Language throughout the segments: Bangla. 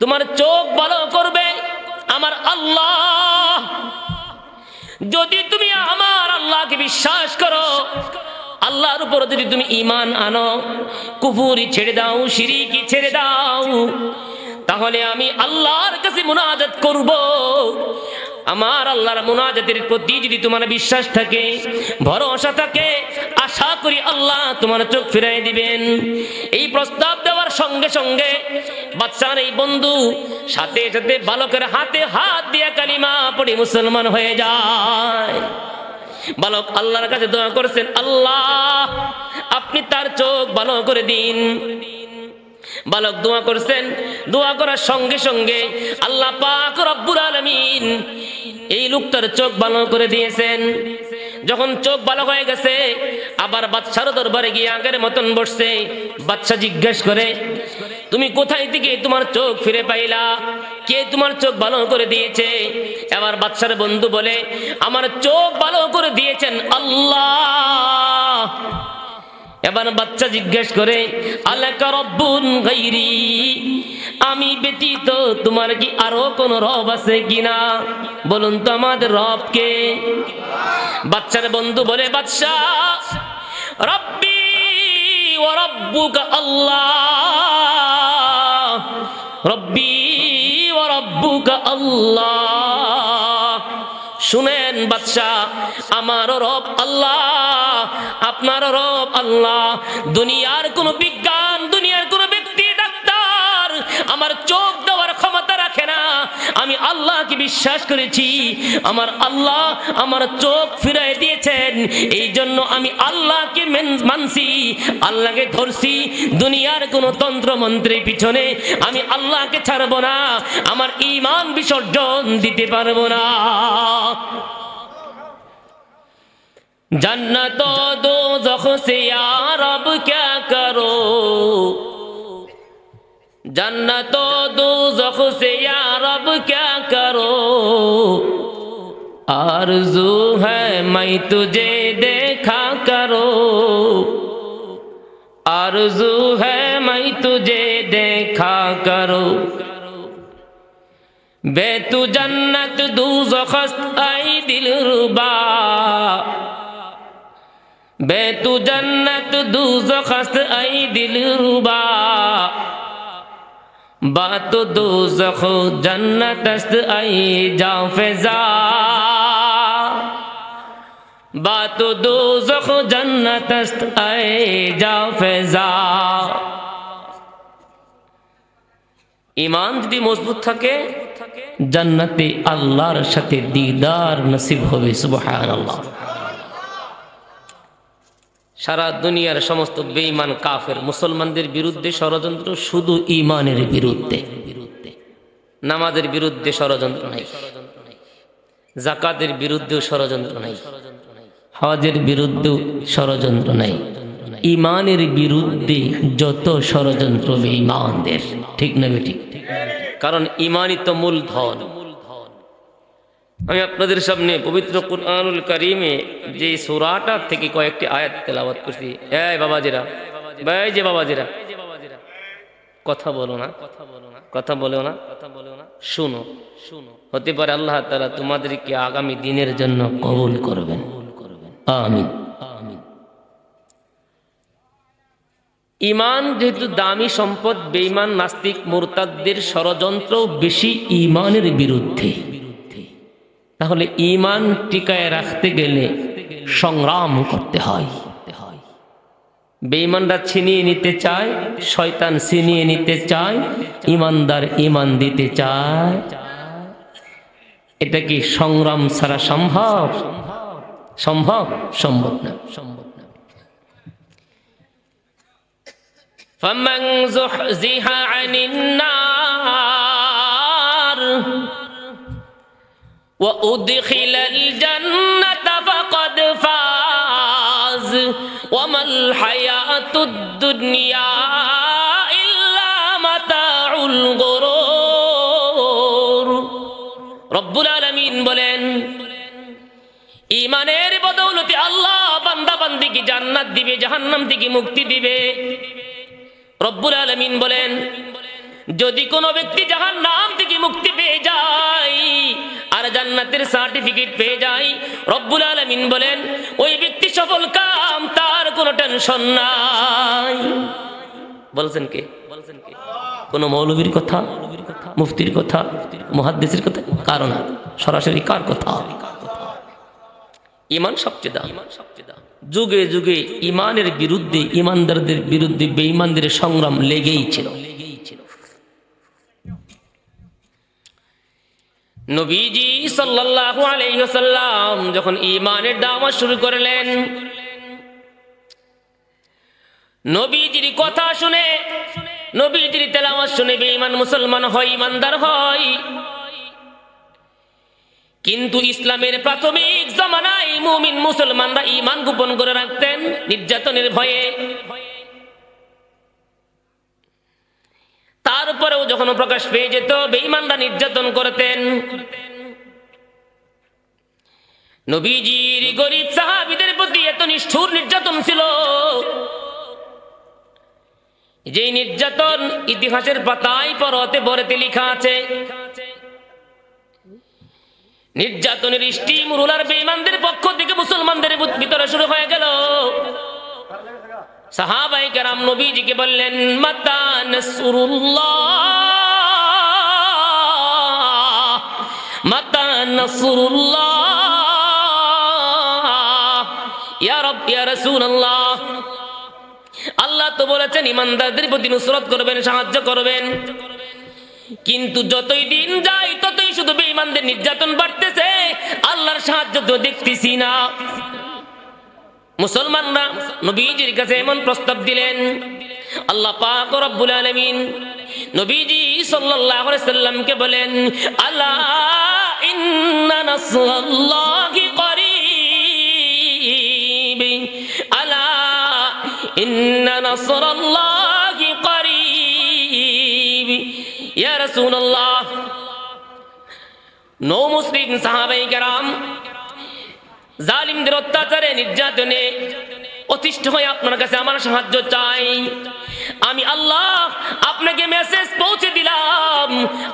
তোমার চোখ ভালো করবে আমার আল্লাহ। যদি তুমি আমার আল্লাহকে বিশ্বাস করো, আল্লাহর উপর যদি তুমি ঈমান আনো, কুফরি ছেড়ে দাও, শিরকি ছেড়ে দাও, তাহলে আমি আল্লাহর কাছে মুনাজাত করব। আমার আল্লাহর মুনাজাতের প্রতি যদি তোমার বিশ্বাস থাকে, ভরসা থাকে, আশা করি আল্লাহ তোমার চোখ ফিরাই দিবেন। এই প্রস্তাব দেওয়ার সঙ্গে সঙ্গে বাদশার এই বন্ধু সাথে সাথে বালকের হাতে হাত দিয়ে কালিমা পড়ে মুসলমান হয়ে যায়। বালক আল্লাহর কাছে দোয়া করেছেন, আল্লাহ আপনি তার চোখ ভালো করে দিন। বালক দোয়া করছেন, দোয়া করার সঙ্গে সঙ্গে আল্লাহ পাক রব্বুল আলামিন এই লোকটার চোখ ভালো করে দিয়েছেন। যখন চোখ ভালো হয়ে গেছে, আবার বাদশার দরবারে গিয়ে আগের মতন বসছে। বাদশা জিজ্ঞেস করে, তুমি কোথায় থেকে তোমার চোখ ফিরে পাইলা? কে তোমার চোখ ভালো করে দিয়েছে? এবার বাদশার বন্ধু বলে, আমার চোখ ভালো করে দিয়েছেন আল্লাহ। এবার বাচ্চা জিজ্ঞেস করে, আলাকা রব্বুন গায়রি, আমি ব্যতীত তোমার কি আরো কোন রব আছে কিনা? বলুন তো আমাদের রব কে? বাচ্চার বন্ধু বলে, বাদশা রব্বি ওয়া রব্বুকা আল্লাহ, রব্বি ওয়া রব্বুকা আল্লাহ। শুনেন বাদশা, আমার রব আল্লাহ, আপনার রব আল্লাহ। দুনিয়ার কোন বিজ্ঞান, দুনিয়ার কোন ব্যক্তি, ডাক্তার আমার চোখ দেওয়ার ক্ষমতা রাখে না। আমি আল্লাহকে বিশ্বাস করেছি, আমার আল্লাহ আমার চোখ ফিরাই দিয়েছেন। এই জন্য আমি আল্লাহকে মানছি, আল্লাহকে ধরছি। দুনিয়ার কোন তন্ত্র মন্ত্রের পিছনে আমি আল্লাহকে ছাড়বো না, আমার ঈমান বিসর্জন দিতে পারবো না। जन्नत दोज़ख से या रब क्या करो, जन्नत दोज़ख से या रब क्या करो, आरज़ू है मैं तुझे देखा करो, आरज़ू है मैं तुझे देखा करो, बेतु जन्नत दोज़ख आई दिलरुबा, बेतु जन्नत दोज़ख आई दिलरुबा, बात दोज़ख जन्नत आई जाफिज़ा, बात दोज़ख जन्नत आई जाफिज़ा। ईमान यदि मजबूत থাকে জান্নাতে আল্লাহর সাথে দিদার নসিব হবে। সুবহানাল্লাহ। সারা দুনিয়ার সমস্ত বেঈমান কাফের মুসলমানদের বিরুদ্ধে ষড়যন্ত্র শুধু ঈমানের বিরুদ্ধে, নামাজের বিরুদ্ধে ষড়যন্ত্র নাই, যাকাতের বিরুদ্ধেও ষড়যন্ত্র নাই, হজের বিরুদ্ধেও ষড়যন্ত্র নাই, ঈমানের বিরুদ্ধে যত ষড়যন্ত্র বেঈমানদের। ঠিক না বেঠিক? কারণ ঈমানই তো মূলধন। আমি আপনাদের সামনে পবিত্র কুরআনুল কারীমে যে সূরাটা থেকে কয়েকটি আয়াত তেলাওয়াত করছি। এই বাবাজিরা, ভাই যে বাবাজিরা, কথা বলো না, কথা বলো না, শুনো। হতে পারে আল্লাহ তাআলা তোমাদেরকে আগামী দিনের জন্য কবুল করবেন। আমিন। ঈমান যেহেতু দামি সম্পদ, বেঈমান নাস্তিক মুরতাদদের ষড়যন্ত্র বেশি ঈমানের বিরুদ্ধে। তাহলে ঈমান টিকায় রাখতে গেলে সংগ্রাম করতে হয়। বেঈমানরা ছিনিয়ে নিতে চায়, শয়তান ছিনিয়ে নিতে চায়, ঈমানদার ঈমান দিতে চায়। এটা কি সংগ্রাম ছাড়া সম্ভব? সম্ভব? সম্ভব না, সম্ভব না। ফামান যুহজিহা আনিন নার وأدخل الجنة فقد فاز وما الحياة الدنيا إلا متاع الغرور। রব্বুল আলামিন বলেন, ঈমানের বদৌলতে আল্লাহ বান্দা বান্দিকে জান্নাত দিবে, জাহান্নাম থেকে মুক্তি দিবে। রব্বুল আলামিন বলেন, যদি কোনো ব্যক্তি জাহান্নাম জান্নাতের সার্টিফিকেট পেয়ে যায়, রব্বুল আলামিন বলেন ওই ব্যক্তি সফল কাম, তার কোনো টেনশন নাই। বলছেন কে? কোন মৌলবীর কথা, মুফতির কথা, মুহাদ্দিসের কথা? কারণ সরাসরি কার কথা? ঈমান সবচেয়ে দাম। যুগে যুগে ঈমানের বিরুদ্ধে, ঈমানদারদের বিরুদ্ধে বেঈমানদের সংগ্রাম লেগেই ছিল। নবীজি সাল্লাল্লাহু আলাইহি ওয়াসাল্লাম যখন ঈমানের দাওয়াত শুরু করলেন, নবীজির কথা শুনে, নবীজির তেলাওয়াত শুনে বেঈমান মুসলমান হয়, ঈমানদার হয়। কিন্তু ইসলামের প্রাথমিক জামানায় মুমিন মুসলমানরা ঈমান গোপন করে রাখতেন নির্যাতনের ভয়ে। তারপরেও যখন প্রকাশ পেয়ে যেত, বেঈমানরা নির্যাতন করতেন। নবীজির গরিব সাহাবীদের প্রতি এত নিষ্ঠুর নির্যাতন ছিল, যে নির্যাতন ইতিহাসের পাতায় পরতে পরতে লেখা আছে। নির্যাতনের স্টিম রুলার বেঈমানদের পক্ষ থেকে মুসলমানদের ভিতরে শুরু হয়ে গেল। সাহাবায়ে কেরাম নবীজিকে বললেন, মাতা নাসরুল্লাহ, মাতা নাসরুল্লাহ, ইয়া রব ইয়া রাসূলুল্লাহ। আল্লাহ তো বলেছেন ঈমানদারদের প্রতি নুসরত করবেন, সাহায্য করবেন। কিন্তু যতই দিন যায় ততই শুধু বেঈমানদের নির্যাতন বাড়তেছে, আল্লাহর সাহায্য তো দেখতেছি না। মুসলমানরা নবীজির কাছে এমন প্রস্তাব দিলেন, আল্লাহ পাক রব্বুল আলামিন নবীজি সাল্লাল্লাহু আলাইহি সাল্লামকে বলেন, আলা ইন্না নাসরাল্লাহি করিব, আলা ইন্না নাসরাল্লাহি করিব। ইয়া রাসূলুল্লাহ, নও মুসলিম সাহাবায়ে কেরাম জালিমদের অত্যাচারে, নির্যাতনে অতিষ্ঠ হয়ে আপনার কাছে আমার সাহায্য চাই। আমি আল্লাহ আপনাকে মেসেজ পৌঁছে দিলাম,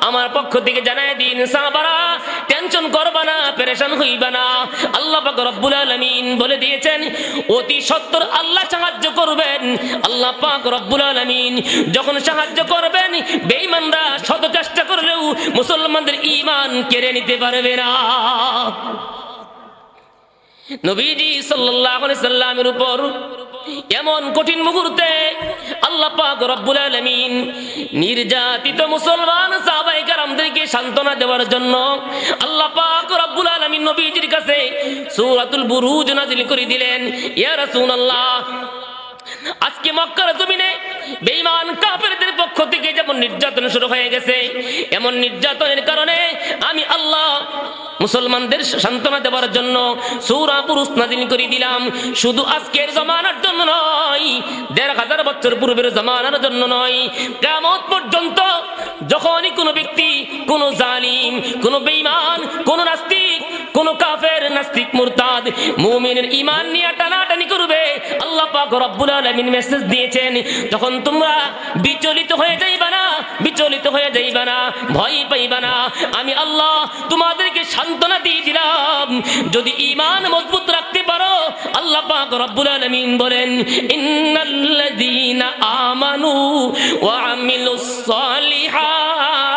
আমার পক্ষ থেকে জানাই দিন। সাহাবারা টেনশন করবা না, পেরেশান হইবা না। আল্লাহ পাক রব্বুল আলামিন বলে দিয়েছেন অতি সত্বর আল্লাহ সাহায্য করবেন। আল্লাহ পাক রব্বুল আলামিন যখন সাহায্য করবেন, বেঈমানরা শত চেষ্টা করলেও মুসলমানদের ঈমান কেড়ে নিতে পারবে না। নবীজি সাল্লাল্লাহু আলাইহি সাল্লামের উপর এমন কঠিন মুহূর্তে আল্লাহ পাক রব্বুল আলামিন নির্যাতিত মুসলমান সাহাবায়ে কেরামদেরকে সান্ত্বনা দেওয়ার জন্য আল্লাহ পাক রব্বুল আলামিন নবীজির কাছে সূরাতুল বুরুজ নাযিল করে দিলেন। ইয়া রাসূলুল্লাহ, আজকে মক্কার জমিনে বেঈমান কাফেরদের পক্ষ থেকে যেমন নির্যাতন শুরু হয়ে গেছে, এমন নির্যাতনের কারণে আমি আল্লাহ মুসলমানদের সান্ত্বনা দেওয়ার জন্য সূরা বুরুজ নাযিল করে দিলাম। শুধু আজকের জামানার জন্য নয়, ১৫০০ বছর পূর্বের জামানার জন্য নয়, কিয়ামত পর্যন্ত যখনই কোনো ব্যক্তি, কোনো জালিম, কোনো বেঈমান, কোনো নাস্তিক, কোনো কাফের, নাস্তিক, মুরতাদ মুমিনের ঈমান নিয়ে টানাটানি করবে, আল্লাহ পাক রব্বুল আলামিন মেসেজ দিয়েছেন, যখন তোমরা বিচলিত হয়ে যাইবা না, বিচলিত হয়ে যাইবা না, ভয় পাইবা না, আমি আল্লাহ তোমাদেরকে সান্ত্বনা দিয়ে দিলাম। যদি ঈমান মজবুত রাখতে পারো, আল্লাহ পাক রব্বুল আলামিন বলেন, ইন্নাল্লাযীনা আমানু ওয়া আমিলুস সালিহাত,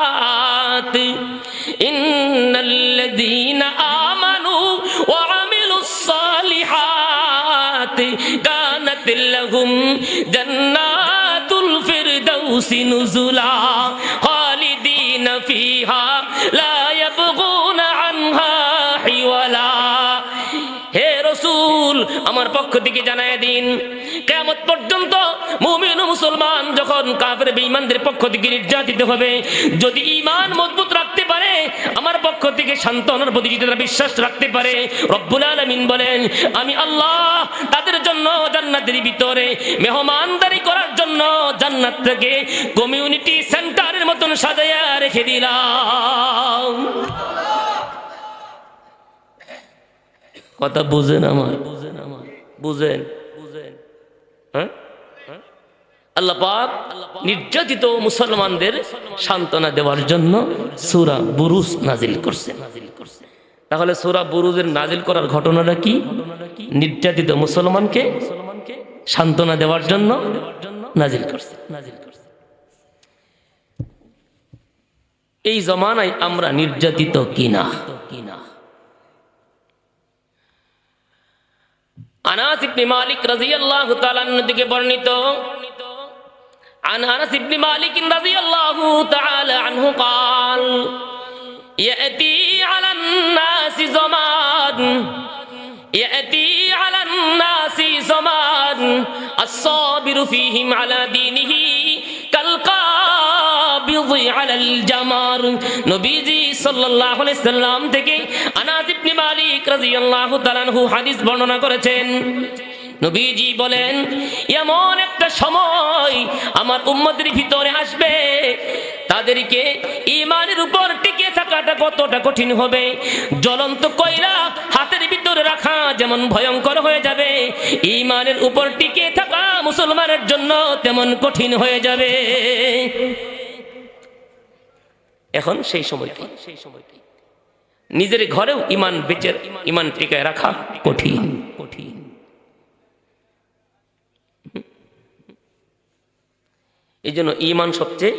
ইন্নাল্লাযীনা আমানু ওয়া আমিলুস সালিহাত কানাত লাহুম জান্নাতুল ফিরদাউসি নুজুলা খালিদিনা ফিহা লা ইয়াবগুনা আনহা হিওয়ালা। হে রাসূল, আমার পক্ষ থেকে জানায় দিন, কিয়ামত পর্যন্ত মুমিন ও মুসলমান যখন কাফের বেঈমানদের পক্ষ থেকে নির্যাতিত হবে, যদি ঈমান মজবুত রাখতে পারে, আমার পক্ষ থেকে সান্ত্বনার প্রতি যদি তারা বিশ্বাস রাখতে পারে, রব্বুল আলামিন বলেন, আমি আল্লাহ তাদের জন্য জান্নাতের ভিতরে মেহমানদারি করার জন্য জান্নাত থেকে কমিউনিটি সেন্টারের মতন সাজায়া রেখে দিলাম। কথা বুঝেন আমার? বুঝেন? হ্যাঁ, আল্লাহ পাক নির্যাতিত মুসলমানদের সান্ত্বনা দেওয়ার জন্য সূরা বুরুজ নাযিল করছেন। তাহলে সূরা বুরুজের নাজিল করার ঘটনাটা কি? নির্যাতিত মুসলমানকে সান্ত্বনা দেওয়ার জন্য নাজিল করছে। এই জমানায় আমরা নির্যাতিত কিনা? আনাস ইবনে মালিক রাদিয়াল্লাহু তাআলা আনহু থেকে বর্ণিত, عن أنس بن مالك رضي الله تعالى عنه قال يأتي على الناس زمان الصابر فيهم على دينه كالقابض على الجمر। নবীজি সাল্লাল্লাহু আলাইহি সাল্লাম থেকে আনাস ইবনে মালিক রাদিয়াল্লাহু তাআলা আনহু হাদিস বর্ণনা করেছেন। নবীজি বলেন, এমন একটা সময় আমার উম্মতের ভিতরে আসবে, তাদেরকে ঈমানের উপর টিকে থাকাটা কতটা কঠিন হবে। জ্বলন্ত কয়লা হাতের ভিতরে রাখা যেমন ভয়ঙ্কর হয়ে যাবে, ঈমানের উপর টিকে থাকা মুসলমানের জন্য তেমন কঠিন হয়ে যাবে। এখন সেই সময়টি নিজের ঘরেও ঈমান টিকায় রাখা কঠিন। এই জন্য ঈমান সবচেয়ে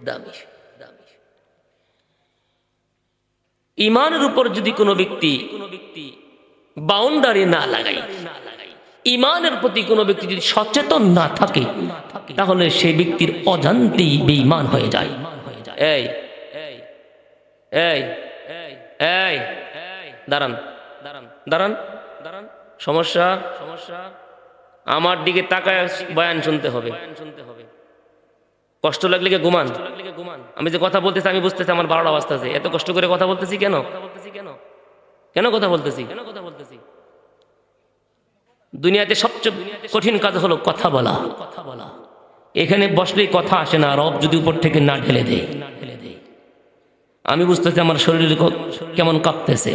দামি। ঈমানের উপর যদি কোনো ব্যক্তি বাউন্ডারি না লাগায়, ঈমানের প্রতি কোনো ব্যক্তি যদি সচেতন না থাকে, তাহলে সেই ব্যক্তির অজান্তেই বেঈমান হয়ে যায়। এই এই এই দাঁড়ান দাঁড়ান দাঁড়ান, সমস্যা আমার দিকে তাকায় বয়ান শুনতে হবে। কষ্ট লাগলে কি ঘুমান? আমি যে কথা বলতেছি আমি বুঝতেছি আমার 12টা বাজতেছে, এত কষ্ট করে কথা বলতেছি কেন? কেন কথা বলতেছি? দুনিয়াতে সবচেয়ে কঠিন কাজ হলো কথা বলা। এখানে বসলেই কথা আসে না, রব যদি উপর থেকে না ঢেলে দেয়। আমি বুঝতেছি আমার শরীর কেমন কাঁপতেছে।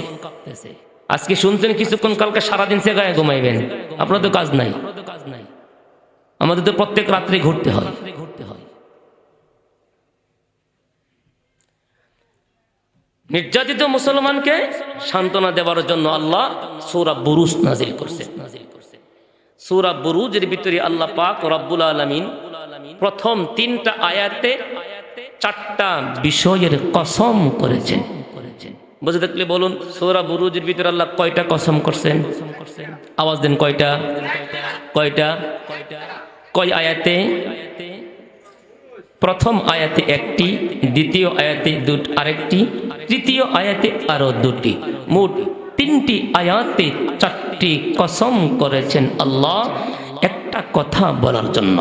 আজকে শুনছেন কিছুক্ষণ, কালকে সারাদিন সে গায়ে ঘুমাইবেন, আপনার তো কাজ নাই। আমাদের তো প্রত্যেক রাত্রে ঘুরতে হয়। নির্যাতিত মুসলমানকে সান্ত্বনা দেওয়ার জন্য আল্লাহ সূরা বুরুজ নাজিল করছে। সূরা বুরুজের ভিতরে আল্লাহ পাক রব্বুল আলামিন প্রথম 3টা আয়াতে 4টা বিষয়ের কসম করেছেন। বুঝে দেখলে বলুন, সূরা বুরুজের ভিতরে আল্লাহ কয়টা কসম করছেন? আওয়াজ দেন, কয়টা? কয় আয়াতে? প্রথম আয়াতে একটি, দ্বিতীয় আয়াতে আরেকটি, তৃতীয় আয়াতে আরো 2টি, মোট 3টি আয়াতে 4টি কসম করেছেন আল্লাহ একটা কথা বলার জন্য।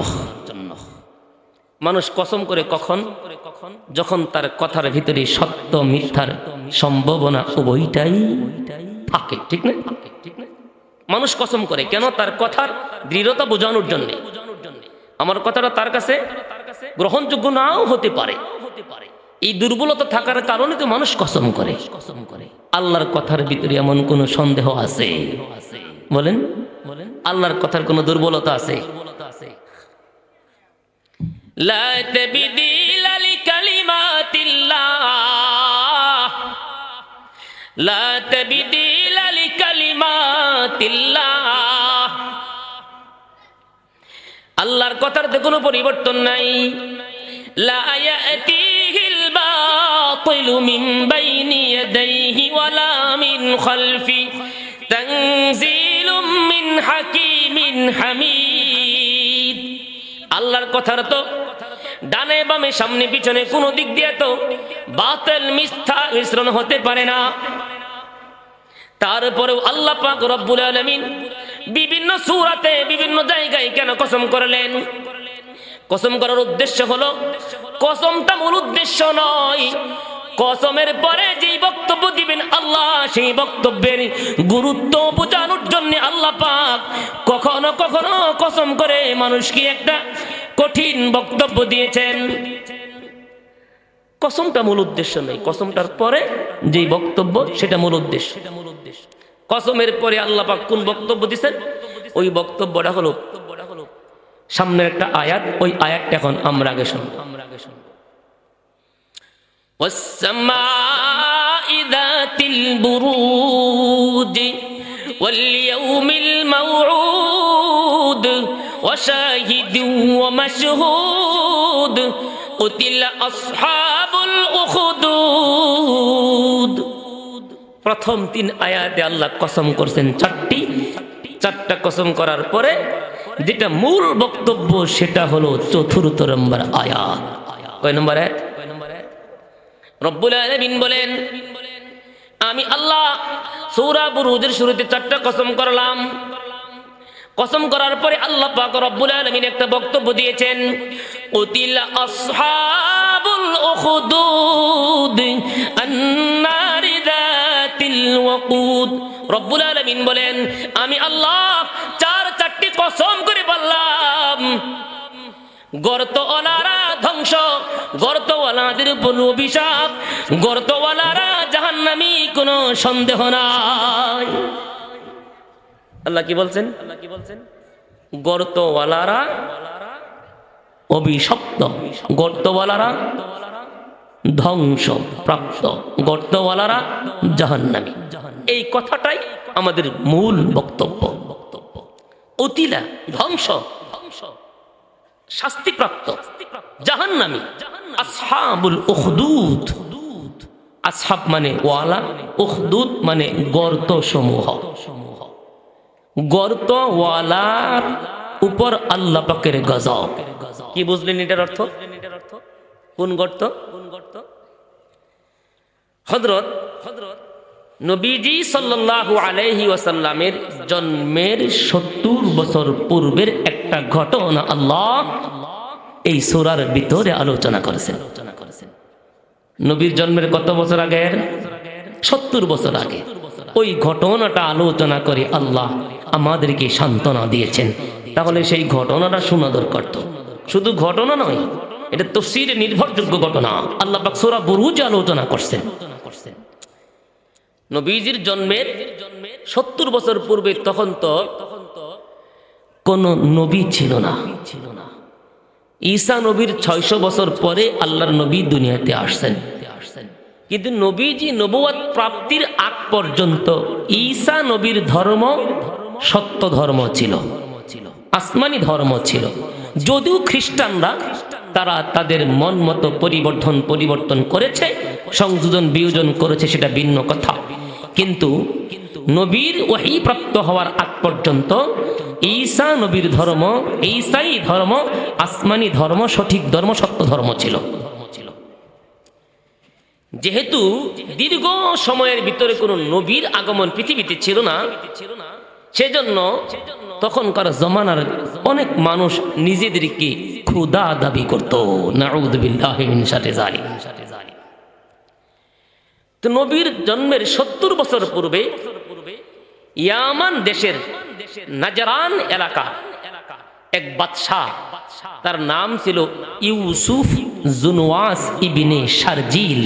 মানুষ কসম করে কখন? যখন তার কথার ভিতরে সত্য মিথ্যার সম্ভাবনা উভয়টাই থাকে, ঠিক না? মানুষ কসম করে কেন? তার কথার দৃঢ়তা বোঝানোর জন্য। আমার কথাটা তার কাছে গ্রহণযোগ্য নাও হতে পারে, এই দুর্বলতা থাকার কারণে তো মানুষ কসম করে। আল্লাহর কথার ভিতরে এমন কোন সন্দেহ আছে? বলেন, আল্লাহর কথার কোন দুর্বলতা আছে? লা তাবদীলা লিকালিমাতিল্লাহ, লা তাবদীলা লিকালিমাতিল্লাহ। আল্লাহর কথার তো কোনো পরিবর্তন নাই। লা ইয়াতিহিল বাতিলু মিন বাইনি ইয়াদাইহি ওয়ালা মিন খালফি তানজিলুম মিন হাকিমিন হামিদ। আল্লাহর কথার তো ডানে বামে সামনে পিছনে কোনো দিক দিয়ে তো বাতিল মিথ্যা মিশ্রণ হতে পারে না। তারপরেও আল্লাহ পাক রব্বুল আলামিন বিভিন্ন সূরাতে বিভিন্ন জায়গায় কেন কসম করলেন? কসম করার উদ্দেশ্য হলো, কসমটা মূল উদ্দেশ্য নয়, কসমের পরে যেই বক্তব্য দিবেন আল্লাহ, সেই বক্তব্যের গুরুত্ব বোঝানোর জন্য আল্লাহ পাক কখনো কখনো কসম করে মানুষকে একটা কঠিন বক্তব্য দিয়েছেন। কসমটা মূল উদ্দেশ্য নয়, কসমটার পরে যেই বক্তব্য সেটা মূল উদ্দেশ্য। কসমের পরে আল্লাহ পাক কোন বক্তব্য দিয়েছেন? ওই বক্তব্যটা হলো সামনের একটা আয়াত, ওই আয়াতটা এখন আমরা আগে শুনবো। والسماء ذات البروج واليوم الموعود وشاهد ومشهود قتل أصحاب الأخدود প্রথম 3 আয়াতে আল্লাহ কসম করছেন চারটা কসম করার পরে যেটা মূল বক্তব্য সেটা হলো চতুর্থ নম্বর আয়াত। কয় নম্বর আয়াত? রব্বুল আলামিন বলেন, আমি আল্লাহ সূরা বুরুজের শুরুতে 4টা কসম করলাম। কসম করার পরে আল্লাহ পাক রব্বুল আলামিন একটা বক্তব্য দিয়েছেন, কুতিলা আসহাবুল উখদুদ আন-নারি যাতিল ওয়াকুদ। রব্বুল আলামিন বলেন, আমি আল্লাহ 4টি কসম করে বললাম, গর্তওয়ালারা ধ্বংস, গর্তওয়ালাদের উপর অভিশাপ, গর্তওয়ালারা জাহান্নামী, কোনো সন্দেহ নাই। আল্লাহ কি বলছেন? গর্তওয়ালারা অভিশপ্ত, গর্তওয়ালারা ধ্বংস প্রাপ্ত, গর্তওয়ালারা জাহান্নামী। এই কথাটাই আমাদের মূল বক্তব্য। অতিলা ধ্বংস, শাস্তিপ্রাপ্ত, জাহান্নামী। আসহাবুল উখদুদ, আসহাব মানে ওয়ালা, উখদুদ মানে গর্ত সমূহ। গর্তওয়ালার উপর আল্লাহ পাকের গজব। কি বুঝলেন এটার অর্থ? কোন গর্ত? হযরত নবীজি সাল্লাল্লাহু আলাইহি ওয়াসাল্লামের জন্মের 70 বছর পূর্বের একটা ঘটনা আল্লাহ এই সূরার ভিতরে আলোচনা করেছেন। নবীর জন্মের কত বছর আগে? 70 বছর আগে। ওই ঘটনাটা আলোচনা করে আল্লাহ আমাদেরকে সান্ত্বনা দিয়েছেন। তাহলে সেই ঘটনাটা শোনা দরকার। তো শুধু ঘটনা নয়, এটা তাফসীরে নির্ভরযোগ্য ঘটনা। আল্লাহ পাক সূরা বুরুজ আলোচনা করছেন। নবীজির জন্মের 70 বছর পূর্বে তখন তো কোন নবী ছিল না। ঈসা নবীর 600 বছর পরে আল্লাহর নবী দুনিয়াতে আসছেন। কিন্তু নবীজি নবুয়ত প্রাপ্তির আগ পর্যন্ত ঈসা নবীর ধর্ম সত্য ধর্ম ছিল, আসমানি ধর্ম ছিল। যদিও খ্রিস্টানরা তারা তাদের মন মতো পরিবর্তন করেছে, সংযোজন বিয়োজন করেছে, সেটা ভিন্ন কথা। কিন্তু নবীর ওহী প্রাপ্ত হওয়ার আগ পর্যন্ত ঈসা নবীর ধর্ম, ঈসাই ধর্ম, আসমানি ধর্ম, সঠিক ধর্ম, সত্য ধর্ম ছিল। যেহেতু দীর্ঘ সময়ের ভিতরে কোনো নবীর আগমন পৃথিবীতে ছিল না, সেজন্য তখনকার জমানার অনেক মানুষ নিজেদেরকে খোদা দাবি করত। নাউযু বিল্লাহি মিন শাররি যালিক। তো নবীর জন্মের 70 বছর পূর্বে ইয়ামান দেশের নাজরান এলাকা এক বাদশাহ, তার নাম ছিল ইউসুফ জুনওয়াস ইবনে শারজিল।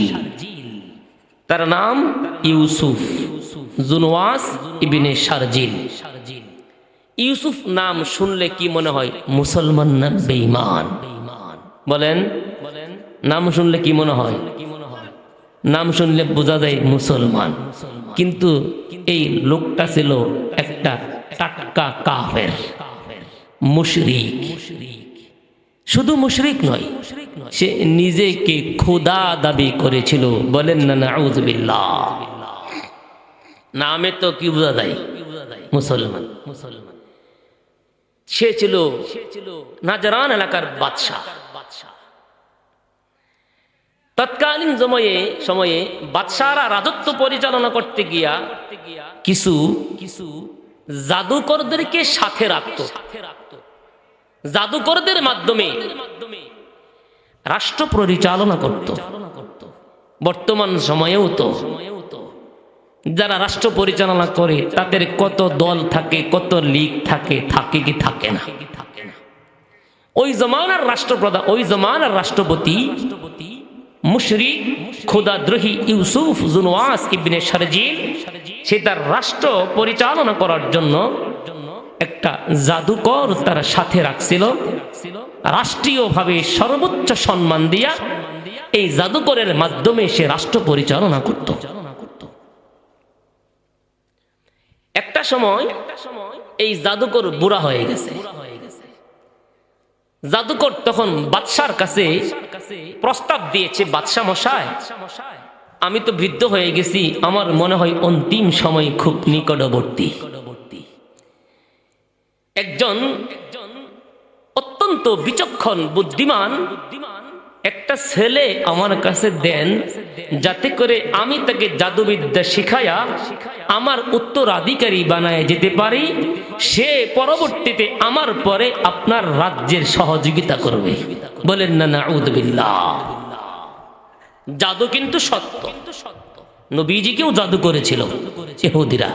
তার নাম ইউসুফ জুনওয়াস ইবনে শারজিল। ইউসুফ নাম শুনলে কি মনে হয়? মুসলমান না বেঈমান? বলেন, নাম শুনলে কি মনে হয়? নাম শুনলে বোঝা যায় মুসলমান। কিন্তু এই লোকটা ছিল একটা টাটকা কাফের, মুশরিক। শুধু মুশরিক নয়, সে নিজেকে খোদা দাবি করেছিল। বলেন না নাউযু বিল্লাহ। নামে তো কি বোঝা যায়? মুসলমান। সে ছিল নাজরান এলাকার বাদশাহ। তৎকালীন সময়ে বাদশাহরা রাজত্ব পরিচালনা করতে গিয়া কিছু জাদুকরদেরকে সাথে রাখত। জাদুকরদের মাধ্যমে রাষ্ট্র পরিচালনা করত। বর্তমান সময়েও তো যারা রাষ্ট্র পরিচালনা করে তাদের কত দল থাকে, কত লীগ থাকে, থাকে কি থাকে না। ওই জমানার রাষ্ট্রপ্রধান, ওই জমানার রাষ্ট্রপতি মুশরিক খোদাদ্রোহী ইউসুফ জুনওয়াস ইবনে শারজিল, সে তার রাষ্ট্র পরিচালনা করার জন্য একটা জাদুকর তার সাথে রাখছিল। রাষ্ট্রীয়ভাবে সর্বোচ্চ সম্মান দিয়া এই জাদুকরের মাধ্যমে সে রাষ্ট্র পরিচালনা করত। একটা সময় এই জাদুকর বুড়া হয়ে গেছে। জাদুকর তখন বাদশার কাছে প্রস্তাব দিয়েছে, বাদশা মশাই, আমি তো বৃদ্ধ হয়ে গেছি, আমার মনে হয় অন্তিম সময় খুব নিকটবর্তী। একজন অত্যন্ত বিচক্ষণ বুদ্ধিমান একটা ছেলে আমার কাছে দেন, যাতে করে আমি তাকে জাদুবিদ্যা শিখায়া আমার উত্তরাধিকারী বানায় যেতে পারি। সে পরবর্তীতে আমার পরে আপনার রাজ্যের সহযোগিতা করবে। বলেন না নাউযুবিল্লাহ। জাদু কিন্তু সত্য। নবীজিকেও জাদু করেছিল ইহুদিরা।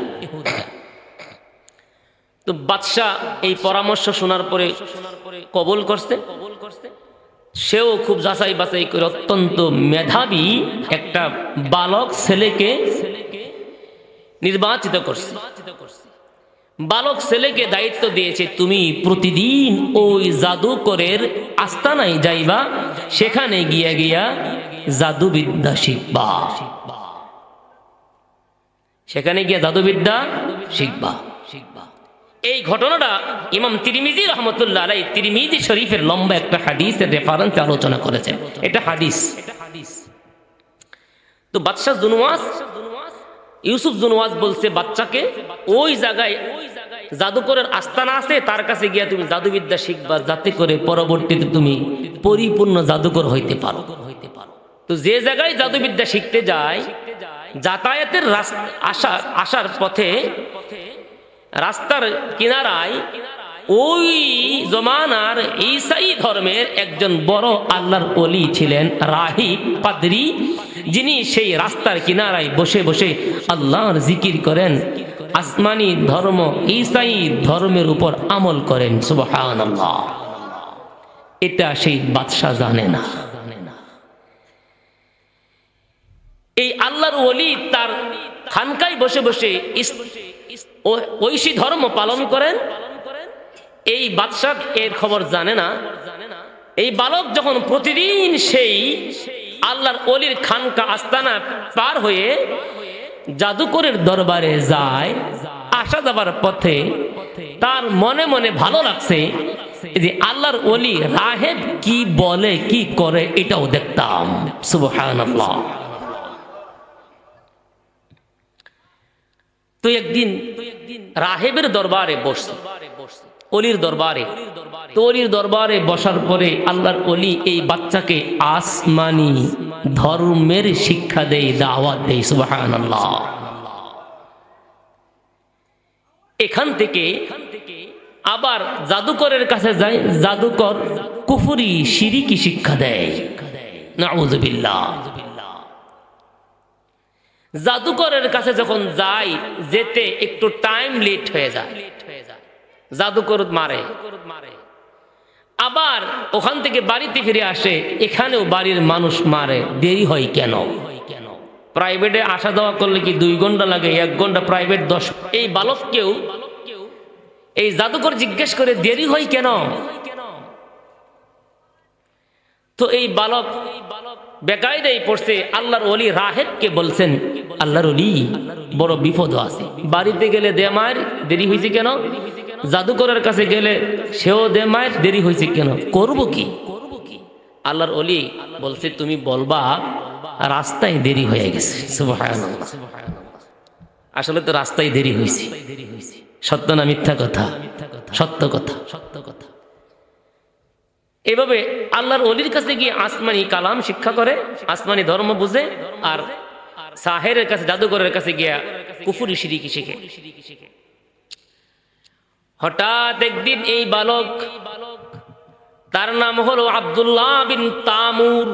তো বাদশাহ এই পরামর্শ শোনার পরে কবুল করছে। সেও খুব যাচাই বাছাই করে অত্যন্ত মেধাবী একটা বালক ছেলেকে নির্বাচিত করছে। বালক ছেলেকে দায়িত্ব দিয়েছে, তুমি প্রতিদিন ওই জাদুকরের আস্তানায় যাইবা, সেখানে গিয়া গিয়া জাদুবিদ্যা শিখবা, সেখানে গিয়া জাদুবিদ্যা শিখবা। এই ঘটনাটা ইমাম তিরমিজি রহমতুল্লাহ আলাইহি তিরমিজি শরীফের লম্বা একটা হাদিসের রেফারেন্সে আলোচনা করেছেন। এটা হাদিস। তো বাদশাহ জুনওয়াস, ইউসুফ জুনওয়াস বলছে বাচ্চাকে, ওই জায়গায় জাদুকরের আস্তানা আছে, তার কাছে গিয়া তুমি জাদুবিদ্যা শিখবা, যাতে করে পরবর্তীতে তুমি পরিপূর্ণ জাদুকর হইতে পারো। তো যে জায়গায় জাদুবিদ্যা শিখতে যায়, যাতায়াতের আসার পথে রাস্তার কিনারায় ওই জমানার ঈসাই ধর্মের একজন বড় আল্লাহর ওলি ছিলেন, রাহিব পাদ্রী, যিনি সেই রাস্তার কিনারায় বসে বসে আল্লাহর জিকির করেন, আসমানি ধর্ম ঈসাই ধর্মের উপর আমল করেন। সুবহানাল্লাহ। এটা সেই বাদশা জানে না। এই আল্লাহর ওলি তার খানকায় বসে বসে ঐশী ধর্ম পালন করেন। এই বাদশাহ এর খবর জানে না। এই বালক যখন প্রতিদিন সেই আল্লাহর ওলির খানকা আস্তানা পার হয়ে জাদুকরের দরবারে যায়, আসা যাবার পথে তার মনে মনে ভালো লাগছে যে আল্লাহর ওলি রাহেব কি বলে কি করে এটাও দেখতাম। সুবহানাল্লাহ। তো একদিন রাহেবের দরবারে বসছে, অলির দরবারে। তো অলির দরবারে বসার পরে আল্লাহর অলি এই বাচ্চাকে আসমানি ধর্মের শিক্ষা দেয়, দাওয়াত দেয়। সুবহানাল্লাহ। এখান থেকে আবার জাদুকরের কাছে যায়, জাদুকর কুফরি শিরিকি শিক্ষা দেয়। নাউযুবিল্লাহ। জাদুকরের কাছে যখন যাই, যেতে একটু টাইম লেট হয়ে যায়, জাদুকর মারে। আবার ওখান থেকে বাড়িতে ফিরে আসে, এখানেও বাড়ির মানুষ মারে। দেরি হয় কেন? প্রাইভেটে আসা যাওয়া করলে কি 2 ঘন্টা লাগে, 1 ঘন্টা, প্রাইভেট 10। এই বালককেও এই জাদুকর জিজ্ঞেস করে দেরি হয় কেন? তো এই বালক বেকায়দায় পড়ছে। আল্লাহর ওলি রাহেবকে বলছেন, আল্লাহর ওলি বড় বিপদ আছে, বাড়িতে গেলে দে মায়ের, দেরি হয়েছে কেন? জাদুকরের কাছে গেলে সেও দে মায়ের, দেরি হয়েছে কেন? করব কি? আল্লাহর ওলি বলছে, তুমি বলবা রাস্তায় দেরি হয়ে গেছে। সুবহানাল্লাহ। আসলে তো রাস্তায় দেরি হয়েছে। সত্য না মিথ্যা কথা? সত্য কথা। এভাবে আল্লাহর ওলির কাছে গিয়ে আসমানি কালাম শিক্ষা করে, আসমানি ধর্ম বুঝে, আর সাহেরের কাছে, জাদুকরের কাছে গিয়া কুফরি শিরিকি শিখে। হঠাৎ একদিন এই বালক, তার নাম হলো আব্দুল্লাহ বিন তামুর।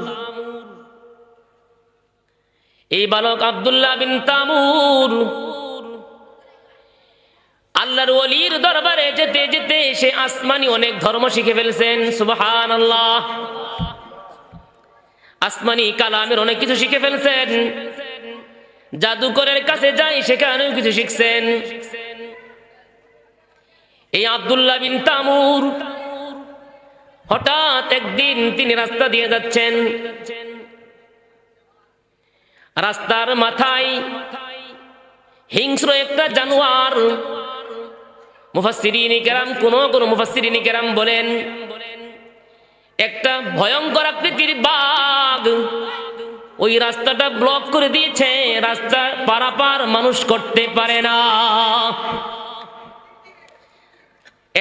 এই বালক আব্দুল্লাহ বিন তামুর আল্লাহর ওলির দরবারে যেতে যেতে সে আসমানি অনেক ধর্ম শিখে ফেলছেন। সুবহানাল্লাহ। আসমানি কালামের অনেক কিছু শিখে ফেলছেন। জাদুকরের কাছে যাই, সেখানেও কিছু শিখছেন। এই আব্দুল্লাহ বিন তামুর হঠাৎ একদিন তিনি রাস্তা দিয়ে যাচ্ছেন। রাস্তার মাথায় হিংস্র একটা জানোয়ার। মুফাসসিরিনে কেরাম কোন মুফাসসিরিনে কেরাম বলেন একটা ভয়ঙ্কর আকৃতির বাঘ ওই রাস্তাটা ব্লক করে দিয়েছে, রাস্তা পারাপার মানুষ করতে পারে না।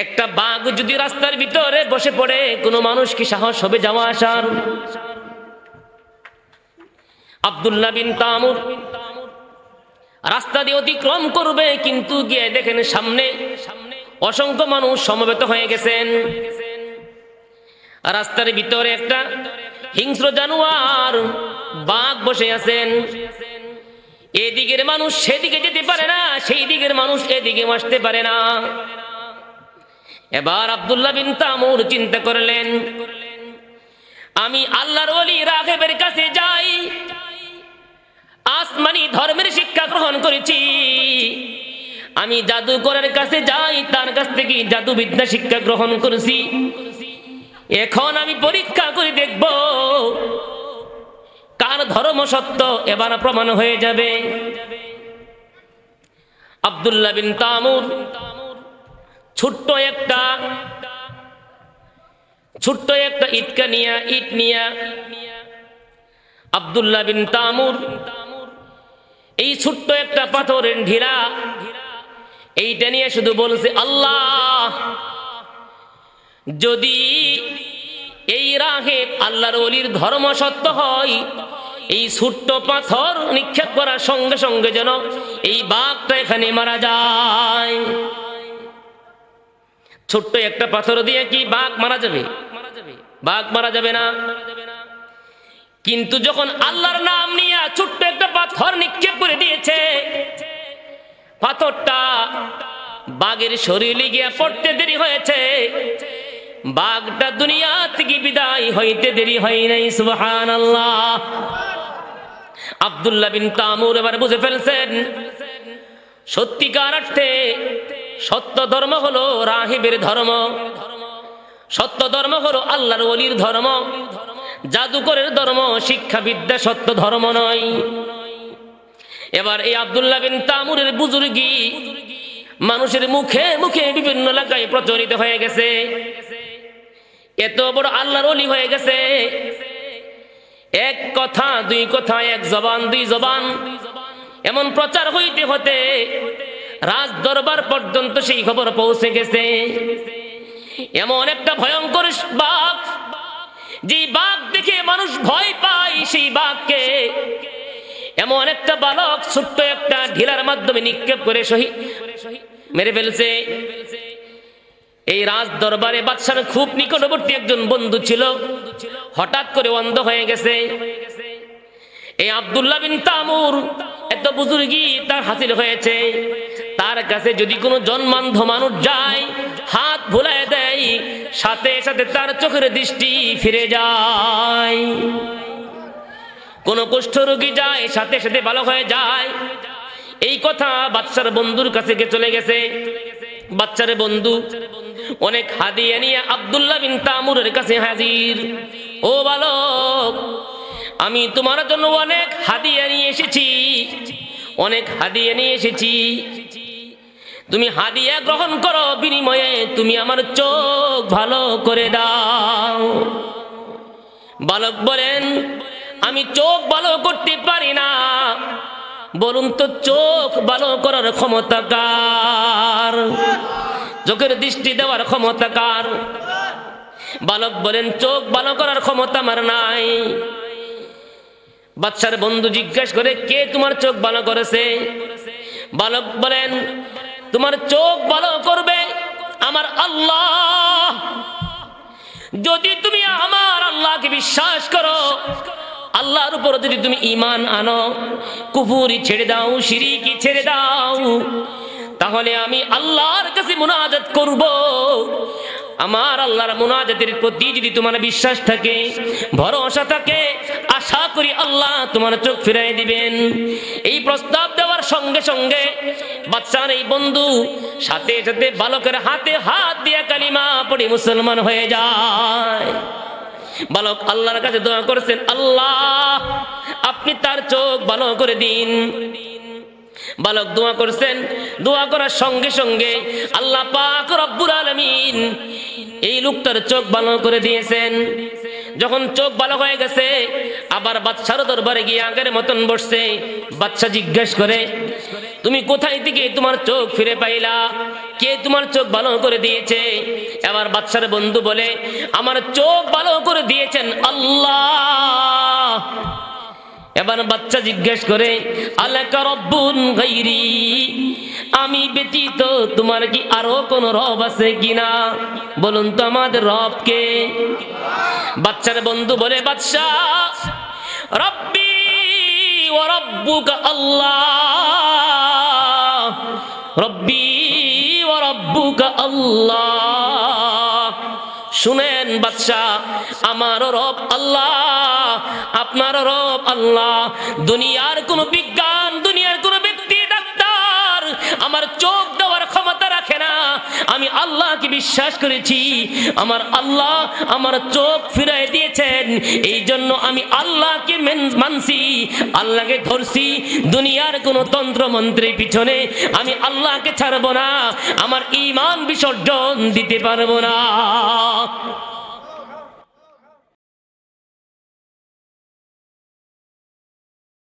একটা বাঘ যদি রাস্তার ভিতরে বসে পড়ে কোনো মানুষ কি সাহস হবে যাওয়া আসার? আব্দুল্লাহ বিন তামুর রাস্তা দিয়ে অতিক্রম করবে, কিন্তু গিয়ে দেখেন সামনে অসংখ্য মানুষ সমবেত হয়ে গেছেন। রাস্তার ভিতরে একটা হিংস্র জানোয়ার বাঘ বসে আছেন। এদিকের মানুষ সেদিকে যেতে পারে না, সেই দিকের মানুষ এদিকে আসতে পারে না। এবার আব্দুল্লাহ বিন তামুর চিন্তা করলেন, আমি আল্লাহর ওলি রাগেবের কাছে যাই, আসমানি ধর্মের শিক্ষা গ্রহণ করেছি, আমি জাদুকরের কাছে যাই, তার কাছ থেকে জাদুবিদ্যা শিক্ষা গ্রহণ করেছি। এখন আমি পরীক্ষা করে দেখব কার ধর্ম সত্য, এবার প্রমাণ হয়ে যাবে। আব্দুল্লাহ বিন তামুর ছোট্ট একটা ইট নিয়া আব্দুল্লাহ বিন তামুর এই ছোট্ট একটা পাথরের ঢিলা এইটা নিয়ে শুধু বলছে, আল্লাহ যদি এই রাহেব আল্লাহর ওলির ধর্ম সত্য হয়, এই ছোট্ট পাথর নিক্ষেপ করার সঙ্গে সঙ্গে যেন এই বাঘটা এখানে মারা যায়। ছোট্ট একটা পাথর দিয়ে কি বাঘ মারা যাবে? বাঘ মারা যাবে না। কিন্তু যখন আল্লাহর নাম নিয়ে ছোট্ট একটা পাথর নিক্ষেপ করে দিয়েছে, পাথরটা বাঘের শরীরে গিয়ে পড়তে দেরি হয়েছে, বাঘটা দুনিয়া থেকে বিদায় হইতে দেরি হয় নাই। সুবহানাল্লাহ। আব্দুল্লাহ বিন তামুর এবার বুঝে ফেলছেন সত্যিকার অর্থে সত্য ধর্ম হলো রাহিবের ধর্ম, সত্য ধর্ম হলো আল্লাহর ওলির ধর্ম, জাদুকরের ধর্ম শিক্ষাবিদ্যা সত্য ধর্ম নয়। এবার এই আব্দুল্লাহ বিন তামুরের বুজুর্গি মানুষের মুখে মুখে বিভিন্ন এলাকায় প্রচলিত হয়ে গেছে, এত বড় আল্লাহর ওলি হয়ে গেছে। এক কথা দুই কথা, এক জবান দুই জবান, এমন প্রচার হইতে হতে রাজ দরবার পর্যন্ত সেই খবর পৌঁছে গেছে। এমন একটা ভয়ঙ্কর বাঘ, যে বাঘ দেখে মানুষ ভয় পায়, সেই বাঘকে এমন একটা বালক ছোট্ট একটা ঢিলার মাধ্যমে নিক্ষেপ করে শহীদ মেরে ফেলছে। এই রাজ দরবারে বাদশার খুব নিকটবর্তী একজন বন্ধু ছিল, হঠাৎ করে অন্ধ হয়ে গেছে। এই আব্দুল্লাহ বিন তামুর এত বুজুর্গি তার হাসিল হয়েছে, তার কাছে যদি কোনো জন্মান্ধ মানুষ যায়, হাত ভুলায় দেয়, সাথে সাথে তার চোখের দৃষ্টি ফিরে যায়। কোন কুষ্ঠ রোগী যায়, সাথে সাথে ভালো হয়ে যায়। এই কথা বাদশার বন্ধুর কাছে চলে গেছে। বাচ্চার বন্ধু অনেক হাদিয়া নিয়ে আব্দুল্লাহ বিন তামুরের কাছে হাজির। ও বালক, আমি তোমার জন্য অনেক হাদিয়া নিয়ে এসেছি, অনেক হাদিয়া নিয়ে এসেছি, তুমি হাদিয়া গ্রহণ করো, বিনিময়ে তুমি আমার চোখ ভালো করে দাও। বালক বলেন, আমি চোখ ভালো করতে পারি না, বলুন তো চোখ ভালো করার ক্ষমতা কার? চোখের দৃষ্টি দেওয়ার ক্ষমতা কার? বালক বলেন, চোখ ভালো করার ক্ষমতা আমার নাই। বাদশার বন্ধু জিজ্ঞাসা করে, কে তোমার চোখ ভালো করেছে? বালক বলেন, তোমার চোখ ভালো করবে আমার আল্লাহ। যদি তুমি আমার আল্লাহকে বিশ্বাস করো, আল্লাহর উপর যদি তুমি ঈমান আনো, কুফরি ছেড়ে দাও, শিরকি ছেড়ে দাও, তাহলে আমি আল্লাহর কাছে মুনাজাত করব। আমার আল্লাহর মুনাজাতের প্রতি যদি তোমার বিশ্বাস থাকে, ভরসা থাকে, আশা করি আল্লাহ তোমার চোখ ফিরাই দিবেন। এই প্রস্তাব দেওয়ার সঙ্গে সঙ্গে বাচ্চার এই বন্ধু সাথে সাথে বালকের হাতে হাত দিয়ে কালিমা পড়ে মুসলমান হয়ে যায়। বালক আল্লাহর কাছে দোয়া করেছেন, আল্লাহ আপনি তার চোখ ভালো করে দিন। বালক দোয়া করছেন, দোয়া করার সঙ্গে সঙ্গে আল্লাহ পাক রব্বুল আলামিন এই লোকটার চোখ ভালো করে দিয়েছেন। যখন চোখ ভালো হয়ে গেছে, আবার বাদশার দরবারে গিয়ে আগের মতন বসছে। বাদশা জিজ্ঞেস করে, তুমি কোথায় থেকে তোমার চোখ ফিরে পাইলা? কে তোমার চোখ ভালো করে দিয়েছে? এবার বাদশার বন্ধু বলে, আমার চোখ ভালো করে দিয়েছেন আল্লাহ। এবার বাচ্চা জিজ্ঞেস করে, আলাকা রব্বুন গায়রি, আমি ব্যতীত তোমার কি আরো কোন রব আছে কিনা? বলুন তো আমাদের রব কে? বাচ্চার বন্ধু বলে, বাদশা, রব্বি ওয়া রব্বুকা আল্লাহ, রব্বি ওয়া রব্বুকা আল্লাহ। শুনেন বাদশা, আমারও রব আল্লাহ, আপনারও রব আল্লাহ। দুনিয়ার কোন বিজ্ঞান, দুনিয়ার কোন ব্যক্তি, ডাক্তার আমার চোখ দেওয়ার ক্ষমতা রাখে না। আমি আল্লাহকে বিশ্বাস করেছি, আমার আল্লাহ আমার চোখ ফিরাই দিয়েছেন। এই জন্য আমি আল্লাহকে মানছি, আল্লাহকে ধরছি। দুনিয়ার কোন তন্ত্র মন্ত্রের পিছনে আমি আল্লাহকে ছাড়বো না, আমার ঈমান বিসর্জন দিতে পারবো না।